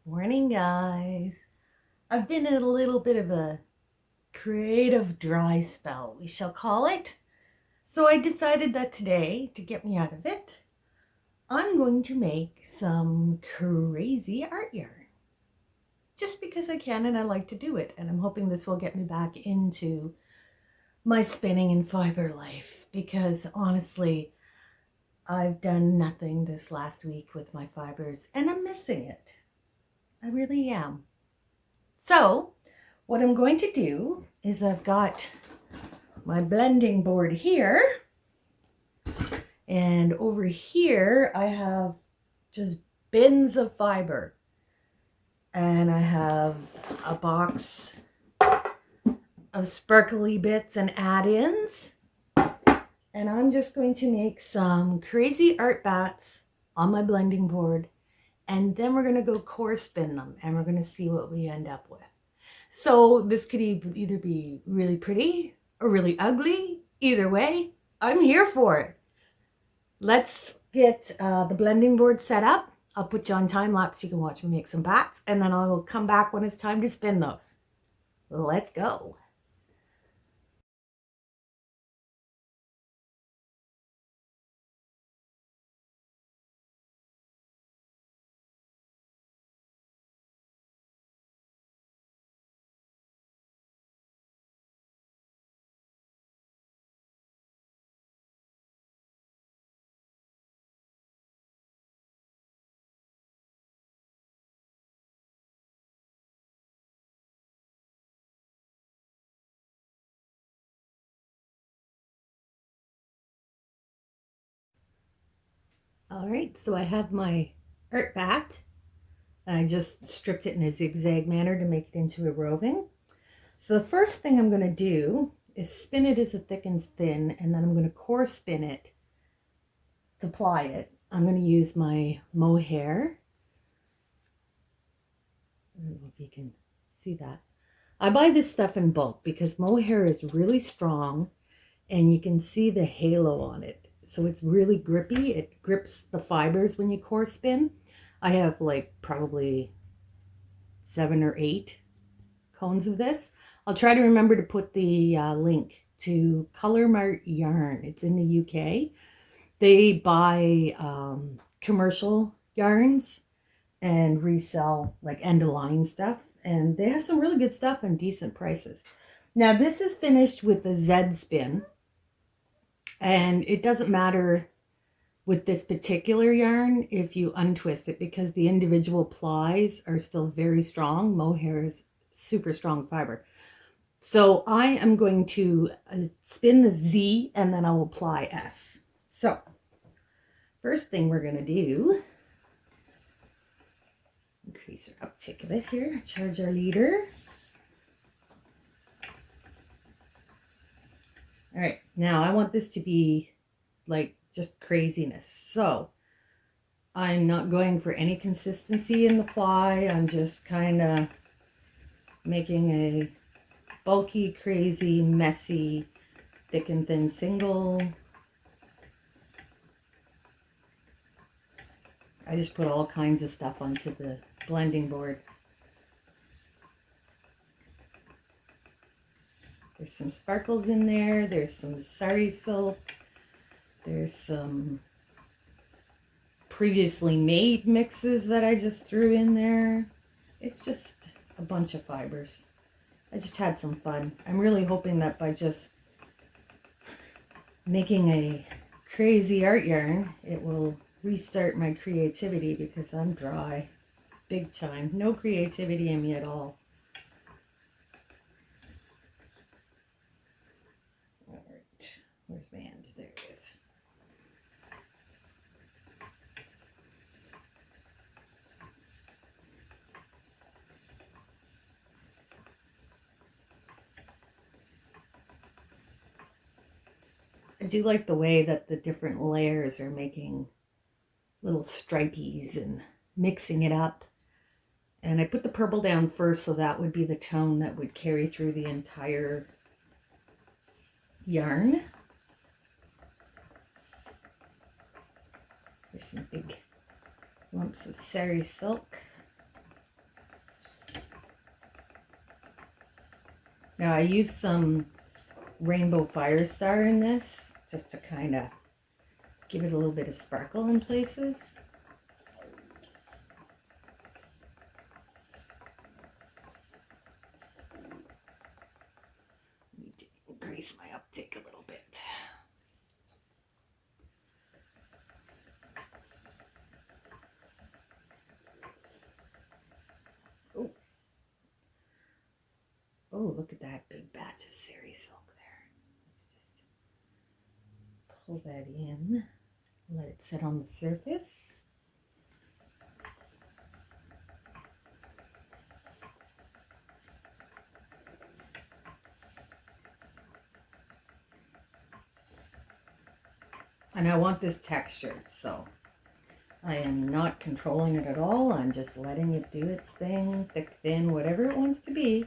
Morning, guys. I've been in a little bit of a creative dry spell, we shall call it. So I decided that today, to get me out of it, I'm going to make some crazy art yarn. Just because I can and I like to do it. And I'm hoping this will get me back into my spinning and fiber life. Because honestly, I've done nothing this last week with my fibers and I'm missing it. I really am. So what I'm going to do is I've got my blending board here, and over here I have just bins of fiber, and I have a box of sparkly bits and add-ins, and I'm just going to make some crazy art bats on my blending board, and then we're going to go core spin them and we're going to see what we end up with. So this could either be really pretty or really ugly. Either way, I'm here for it. Let's get the blending board set up. I'll put you on time lapse so you can watch me make some bats, and then I'll come back when it's time to spin those. Let's go. All right, so I have my art bat. I just stripped it in a zigzag manner to make it into a roving. So the first thing I'm going to do is spin it as it thickens thin, and then I'm going to core spin it to ply it. I'm going to use my mohair. I don't know if you can see that. I buy this stuff in bulk because mohair is really strong and you can see the halo on it. So it's really grippy. It grips the fibers when you core spin. I have like probably 7 or 8 cones of this. I'll try to remember to put the link to Color Mart Yarn. It's in the UK. They buy commercial yarns and resell like end of line stuff, and they have some really good stuff and decent prices. Now this is finished with the Z spin, and it doesn't matter with this particular yarn if you untwist it because the individual plies are still very strong. Mohair is super strong fiber. So I am going to spin the Z and then I will ply S. So first thing we're going to do, increase our uptick a bit here, charge our leader. All right, now I want this to be like just craziness. So I'm not going for any consistency in the ply. I'm just kind of making a bulky, crazy, messy, thick and thin single. I just put all kinds of stuff onto the blending board. There's some sparkles in there. There's some sari silk. There's some previously made mixes that I just threw in there. It's just a bunch of fibers. I just had some fun. I'm really hoping that by just making a crazy art yarn, it will restart my creativity because I'm dry. Big time. No creativity in me at all. All right. Where's my end? There it is. I do like the way that the different layers are making little stripies and mixing it up. And I put the purple down first so that would be the tone that would carry through the entire yarn. There's some big lumps of sari silk. Now I used some Rainbow Firestar in this just to kind of give it a little bit of sparkle in places. Need to increase my uptake a little bit. Oh, oh, look at that big batch of Sari silk there. Let's just pull that in, let it sit on the surface. And I want this textured, so I am not controlling it at all. I'm just letting it do its thing, thick, thin, whatever it wants to be.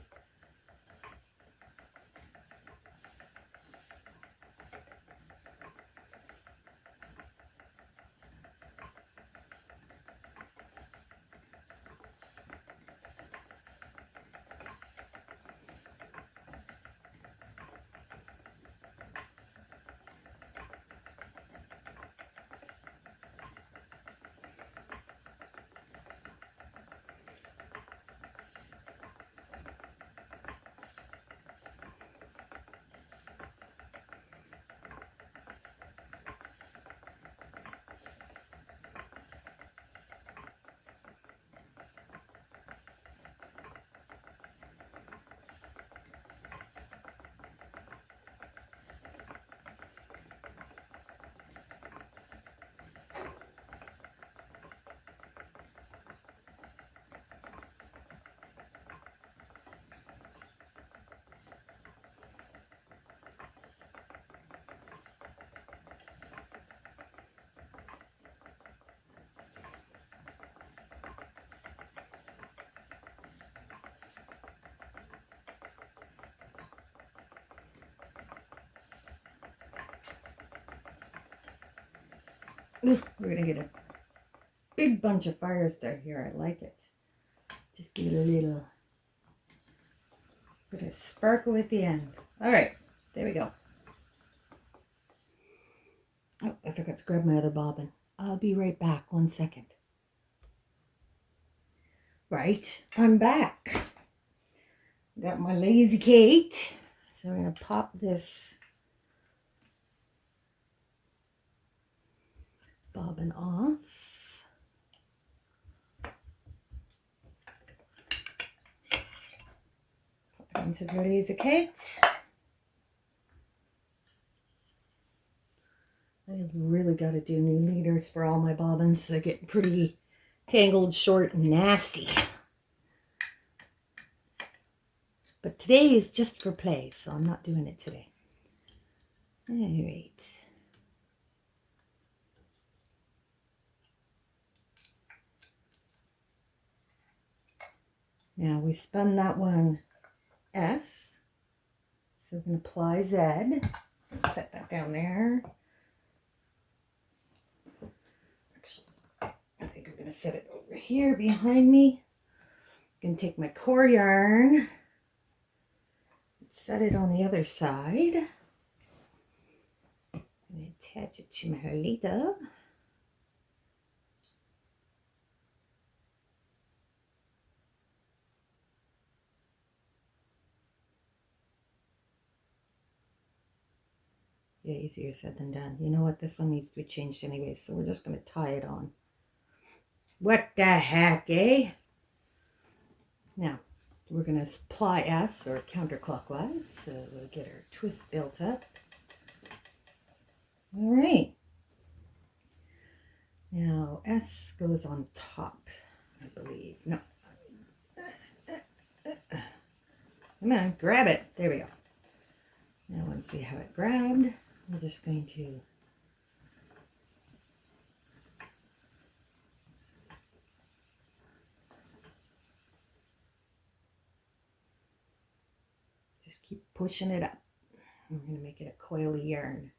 Ooh, we're gonna get a big bunch of Firestar here. I like it. Just get a little bit of sparkle at the end. All right, there we go. Oh, I forgot to grab my other bobbin. I'll be right back. 1 second. Right, I'm back. Got my Lazy Kate. So I'm gonna pop this bobbin off. Pop it into the Lazy Kate. I've really got to do new leaders for all my bobbins. They're getting pretty tangled, short, and nasty. But today is just for play, so I'm not doing it today. All right. Now we spun that one S. So we're going to apply Z. Set that down there. Actually, I think I'm going to set it over here behind me. I'm going to take my core yarn, set it on the other side, and attach it to my leader. Yeah, easier said than done. You know what? This one needs to be changed anyway, so we're just going to tie it on. What the heck, eh? Now, we're going to ply S, or counterclockwise, so we'll get our twist built up. All right. Now, S goes on top, I believe. No. Come on, grab it. There we go. Now, once we have it grabbed, we're just going to just keep pushing it up. I'm going to make it a coily yarn.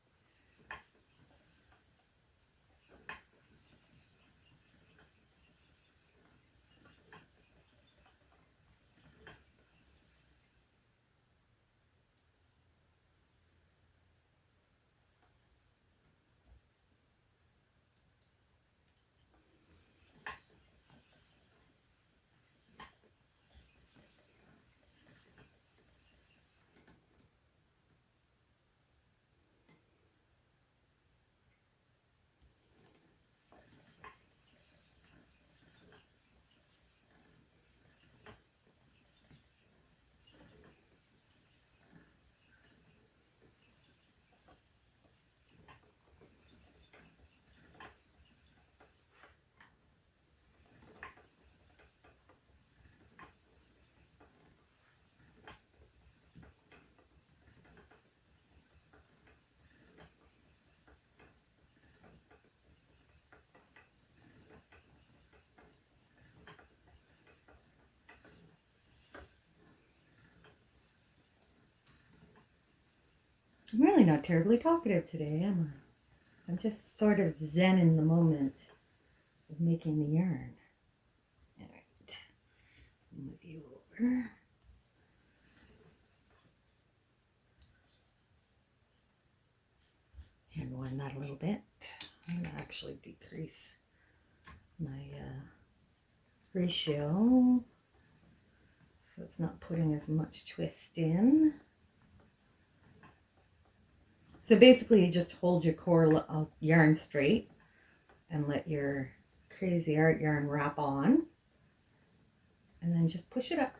I'm really not terribly talkative today, am I? I'm just sort of zen in the moment of making the yarn. All right, move you over. And wind that a little bit. I'm going to actually decrease my ratio so it's not putting as much twist in. So basically you just hold your core yarn straight and let your crazy art yarn wrap on, and then just push it up.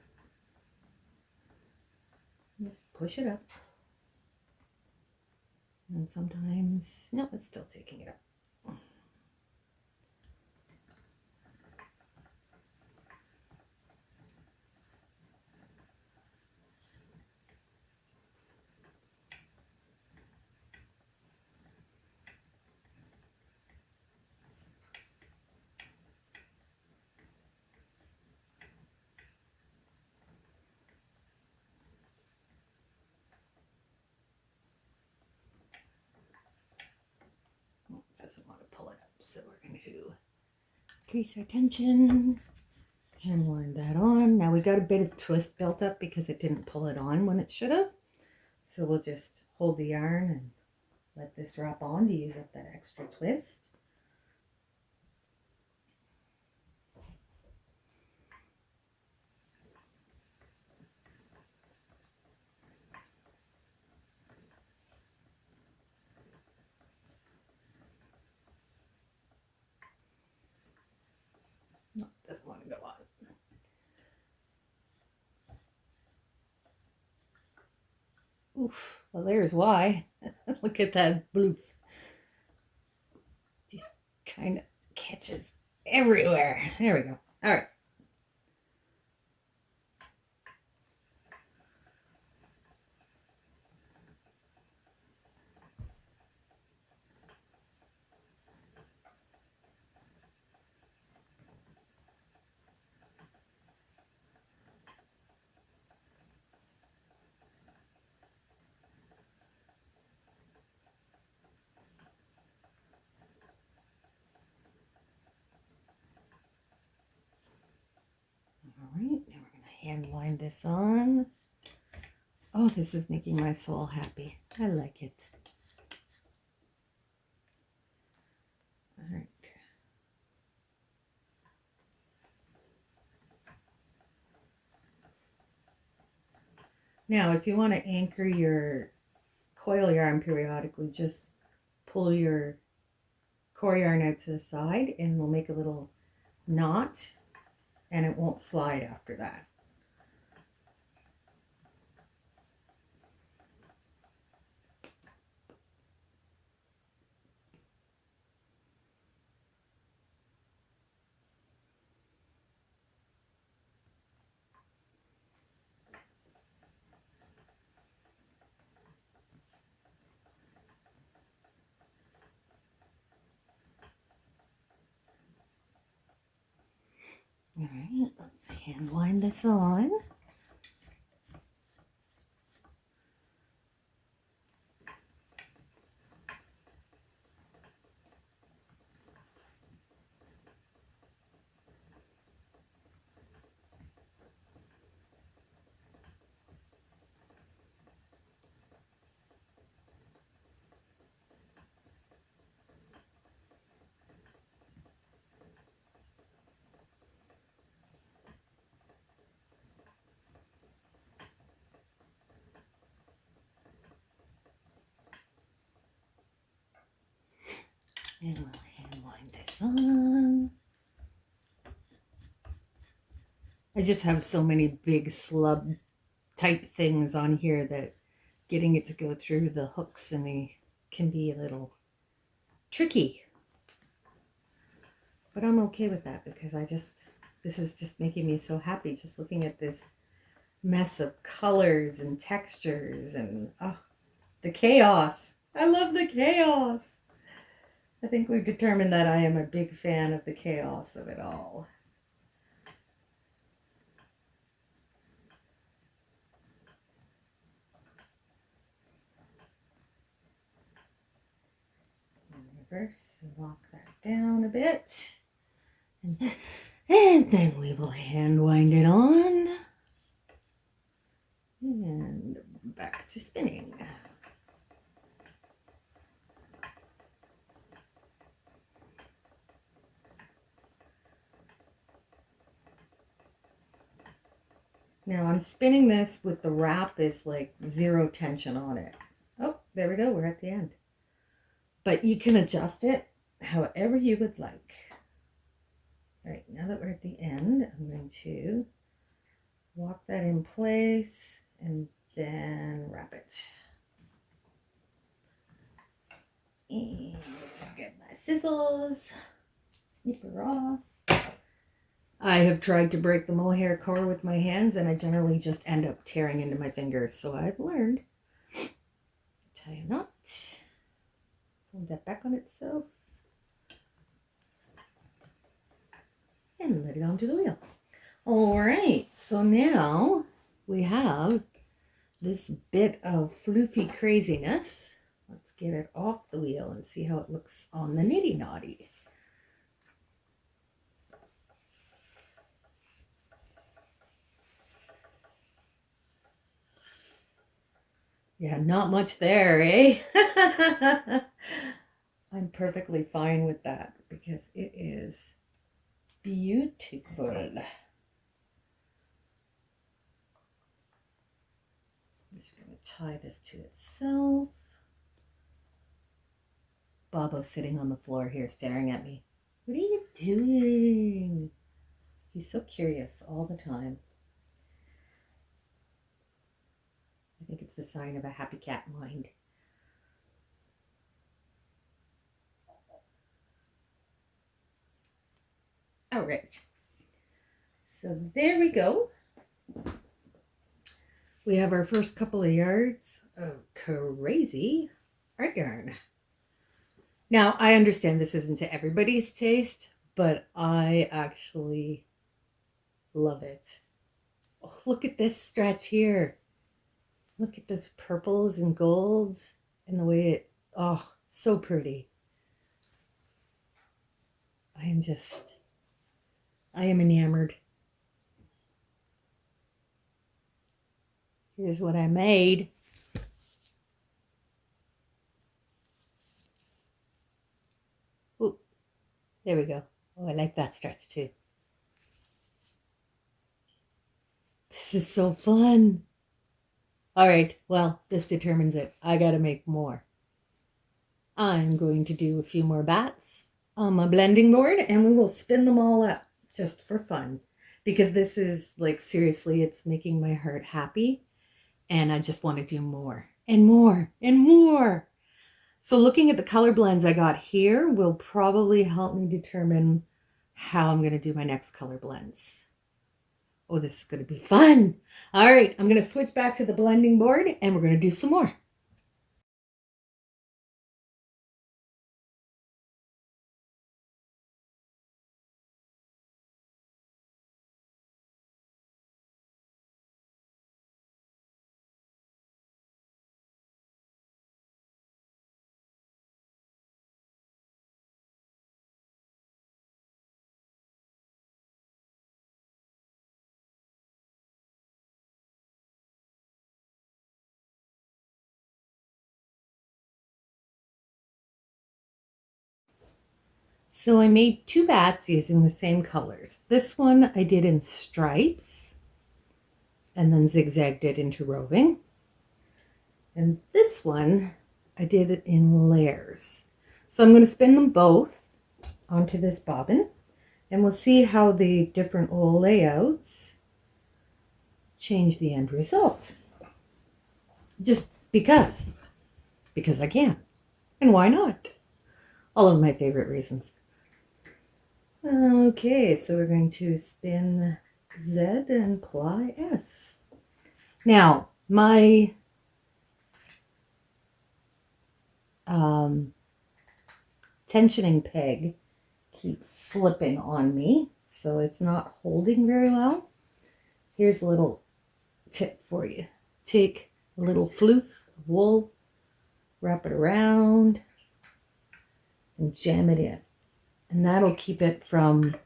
Just push it up. And sometimes, no, it's still taking it up. Oh, it doesn't want to pull it up, so we're going to increase our tension and wind that on. Now we got a bit of twist built up because it didn't pull it on when it should have. So we'll just hold the yarn and let this wrap on to use up that extra twist. No, it doesn't want to go on. Oof, well there's why. Look at that bloof. Just kind of catches everywhere. There we go. All right. All right, now we're going to hand wind this on. Oh, this is making my soul happy. I like it. All right. Now, if you want to anchor your coil yarn periodically, just pull your core yarn out to the side and we'll make a little knot and it won't slide after that. All right, let's hand wind this on. And we'll hand wind this on. I just have so many big slub type things on here that getting it to go through the hooks and they can be a little tricky. But I'm okay with that because this is just making me so happy just looking at this mess of colors and textures and the chaos. I love the chaos. I think we've determined that I am a big fan of the chaos of it all. first. Lock that down a bit. And then we will hand wind it on. And back to spinning. Now I'm spinning this with the wrap is like zero tension on it. Oh, there we go. We're at the end. But you can adjust it however you would like. All right, now that we're at the end, I'm going to lock that in place and then wrap it. And get my scissors, snip her off. I have tried to break the mohair core with my hands and I generally just end up tearing into my fingers. So I've learned. Tie a knot. Fold that back on itself. And let it onto the wheel. All right, so now we have this bit of floofy craziness. Let's get it off the wheel and see how it looks on the nitty naughty. Yeah, not much there, eh? I'm perfectly fine with that because it is beautiful. I'm just going to tie this to itself. Bobo's sitting on the floor here staring at me. What are you doing? He's so curious all the time. I think it's the sign of a happy cat mind. All right. So there we go. We have our first couple of yards of crazy art yarn. Now, I understand this isn't to everybody's taste, but I actually love it. Oh, look at this stretch here. Look at those purples and golds and the way it, oh, so pretty. I am enamored. Here's what I made. Ooh, there we go. Oh, I like that stretch too. This is so fun. All right, well, this determines it. I gotta make more. I'm going to do a few more bats on my blending board and we will spin them all up just for fun. Because this is like, seriously, it's making my heart happy. And I just want to do more and more and more. So looking at the color blends I got here will probably help me determine how I'm going to do my next color blends. Oh, this is going to be fun. All right, I'm going to switch back to the blending board and we're going to do some more. So I made two bats using the same colors. This one I did in stripes and then zigzagged it into roving. And this one I did it in layers. So I'm going to spin them both onto this bobbin and we'll see how the different layouts change the end result. Just because I can. And why not? All of my favorite reasons. Okay, so we're going to spin Z and ply S. Now, my tensioning peg keeps slipping on me, so it's not holding very well. Here's a little tip for you. Take a little floof of wool, wrap it around, and jam it in. And that'll keep it from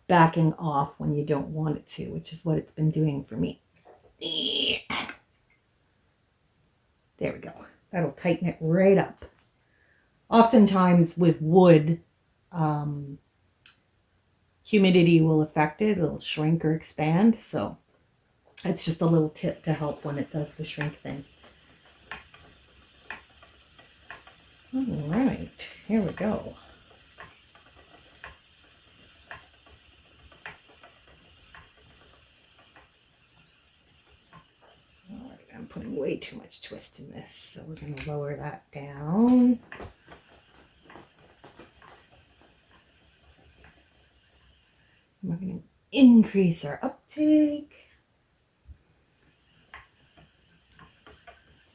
backing off when you don't want it to, which is what it's been doing for me. There we go. That'll tighten it right up. Oftentimes with wood, humidity will affect it. It'll shrink or expand. So it's just a little tip to help when it does the shrink thing. All right, here we go. All right, I'm putting way too much twist in this, so we're going to lower that down. We're going to increase our uptake.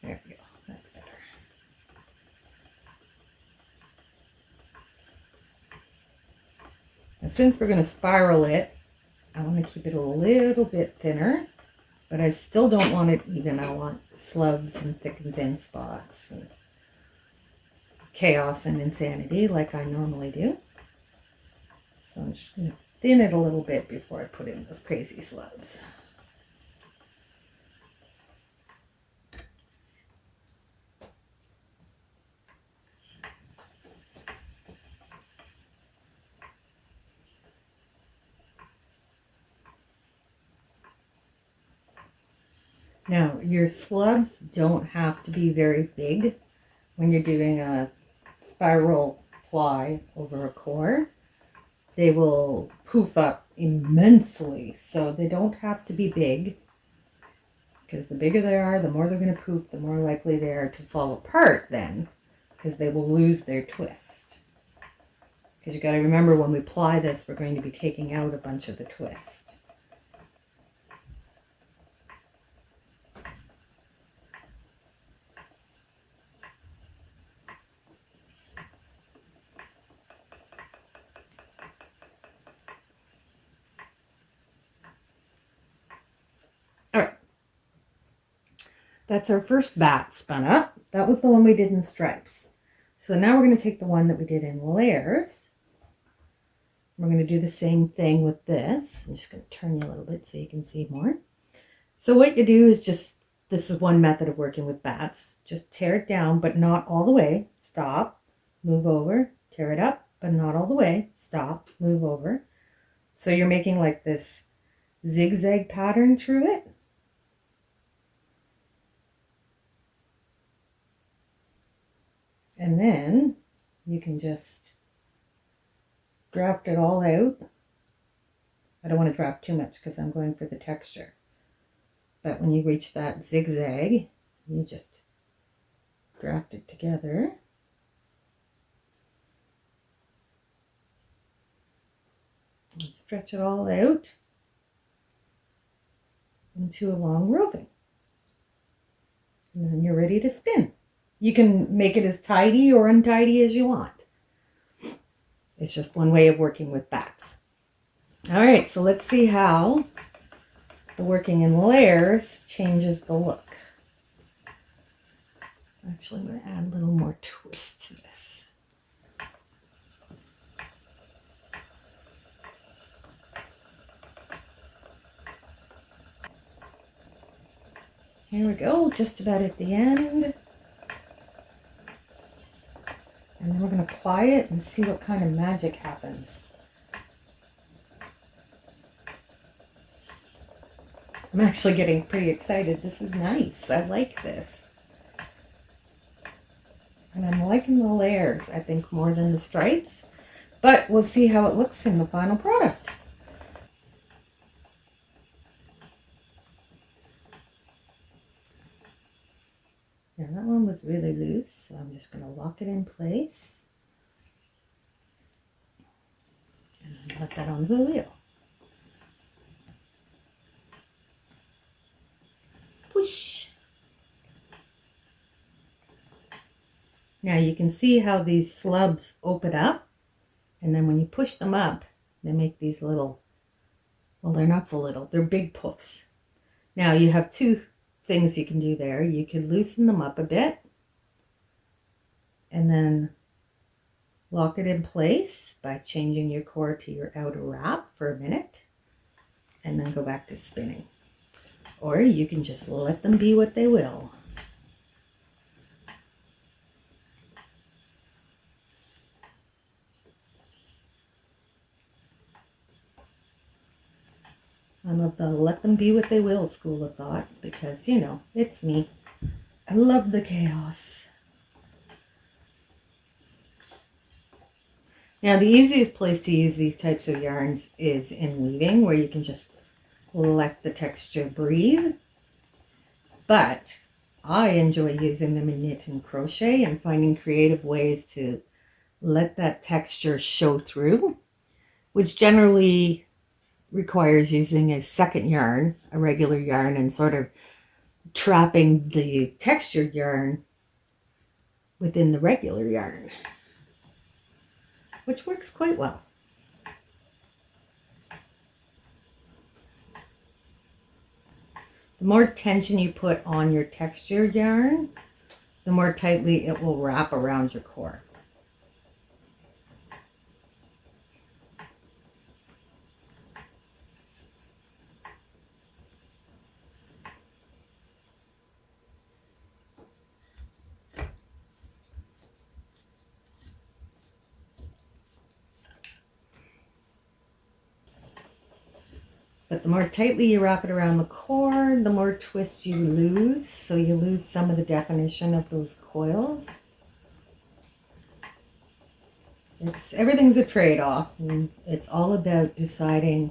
There we go. That's better. Now, since we're going to spiral it, I want to keep it a little bit thinner, but I still don't want it even. I want slubs and thick and thin spots and chaos and insanity like I normally do. So I'm just going to thin it a little bit before I put in those crazy slubs. Now, your slubs don't have to be very big when you're doing a spiral ply over a core. They will poof up immensely, so they don't have to be big, because the bigger they are, the more they're going to poof, the more likely they are to fall apart then, because they will lose their twist. Because you got to remember, when we ply this, we're going to be taking out a bunch of the twist. All right. That's our first bat spun up. That was the one we did in stripes. So now we're going to take the one that we did in layers. We're going to do the same thing with this. I'm just going to turn you a little bit so you can see more. So what you do is just, this is one method of working with bats. Just tear it down, but not all the way. Stop, move over, tear it up, but not all the way. Stop, move over. So you're making like this zigzag pattern through it. And then you can just draft it all out. I don't want to draft too much because I'm going for the texture. But when you reach that zigzag, you just draft it together. And stretch it all out into a long roving. And then you're ready to spin. You can make it as tidy or untidy as you want. It's just one way of working with bats. All right, so let's see how the working in layers changes the look. Actually, I'm going to add a little more twist to this. Here we go, just about at the end. And then we're going to ply it and see what kind of magic happens. I'm actually getting pretty excited. This is nice. I like this. And I'm liking the layers, I think, more than the stripes. But we'll see how it looks in the final product. Now that one was really loose, so I'm just going to lock it in place. And I'll put that on the wheel. Push. Now you can see how these slubs open up, and then when you push them up, they make these little, well, they're not so little, they're big puffs. Now you have two things you can do there. You can loosen them up a bit and then Lock it in place by changing your core to your outer wrap for a minute and then go back to spinning. Or you can just let them be what they will. I'm of the let them be what they will school of thought because, you know, it's me. I love the chaos. Now, the easiest place to use these types of yarns is in weaving, where you can just let the texture breathe. But I enjoy using them in knit and crochet and finding creative ways to let that texture show through, which generally requires using a second yarn, a regular yarn, and sort of trapping the textured yarn within the regular yarn, which works quite well. The more tension you put on your textured yarn, the more tightly it will wrap around your core. But the more tightly you wrap it around the core, the more twist you lose. So you lose some of the definition of those coils. Everything's a trade-off, and it's all about deciding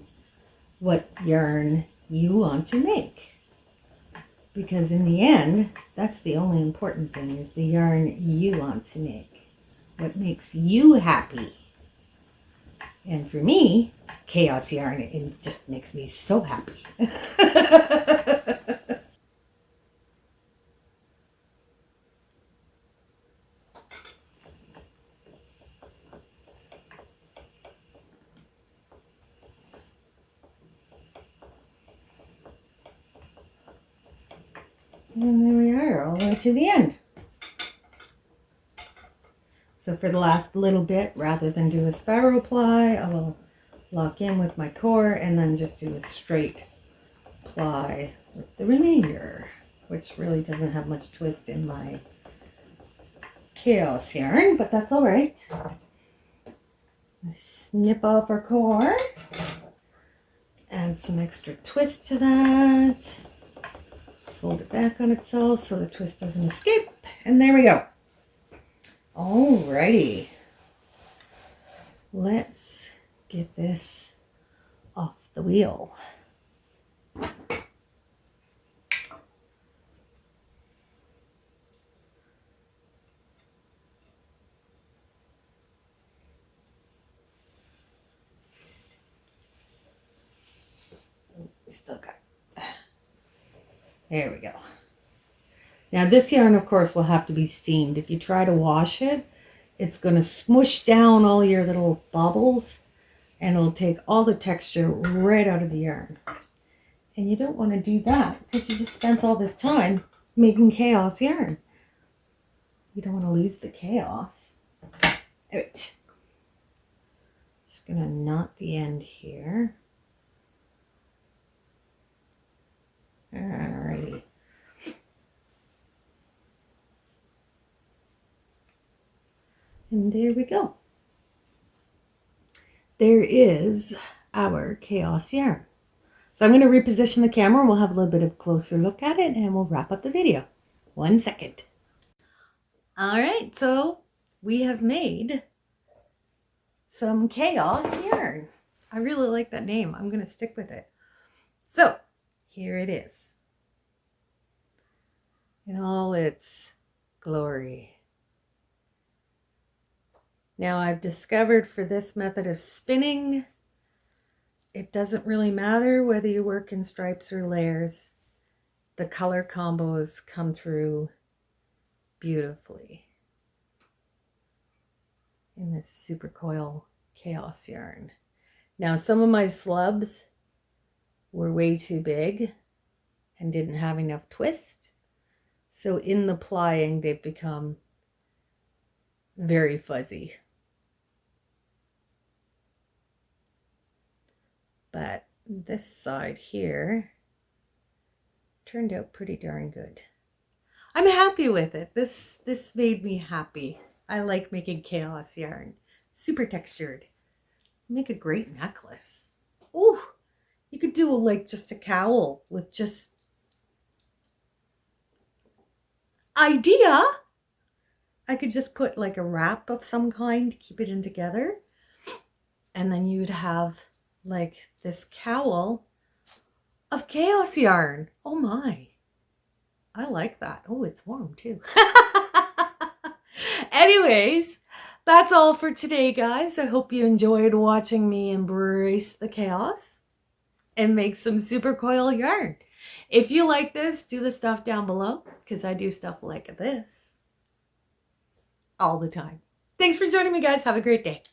what yarn you want to make. Because in the end, that's the only important thing, is the yarn you want to make. What makes you happy. And for me, chaos yarn, it just makes me so happy. And there we are, all the way to the end. So for the last little bit, rather than do a spiral ply, I will lock in with my core and then just do a straight ply with the remainder, which really doesn't have much twist in my chaos yarn, but that's all right. Snip off our core, add some extra twist to that, fold it back on itself so the twist doesn't escape, and there we go. Alrighty, let's get this off the wheel. Still got it. There we go. Now this yarn, of course, will have to be steamed. If you try to wash it, it's going to smush down all your little bubbles and it'll take all the texture right out of the yarn. And you don't want to do that because you just spent all this time making chaos yarn. You don't want to lose the chaos. Out. Just going to knot the end here. Alrighty. And there we go. There is our chaos yarn. So I'm going to reposition the camera. We'll have a little bit of a closer look at it and we'll wrap up the video. 1 second. All right, so we have made some chaos yarn. I really like that name. I'm going to stick with it. So here it is in all its glory. Now I've discovered for this method of spinning, it doesn't really matter whether you work in stripes or layers. The color combos come through beautifully in this super coil chaos yarn. Now some of my slubs were way too big and didn't have enough twist. So in the plying, they've become very fuzzy. But this side here turned out pretty darn good. I'm happy with it. This made me happy. I like making chaos yarn. Super textured. Make a great necklace. Ooh, you could do like just a cowl with just idea. I could just put like a wrap of some kind to keep it in together. And then you would have like this cowl of chaos yarn. Oh my. I like that. Oh, it's warm too. Anyways, that's all for today, guys. I hope you enjoyed watching me embrace the chaos and make some super coil yarn. If you like this, do the stuff down below because I do stuff like this all the time. Thanks for joining me, guys. Have a great day.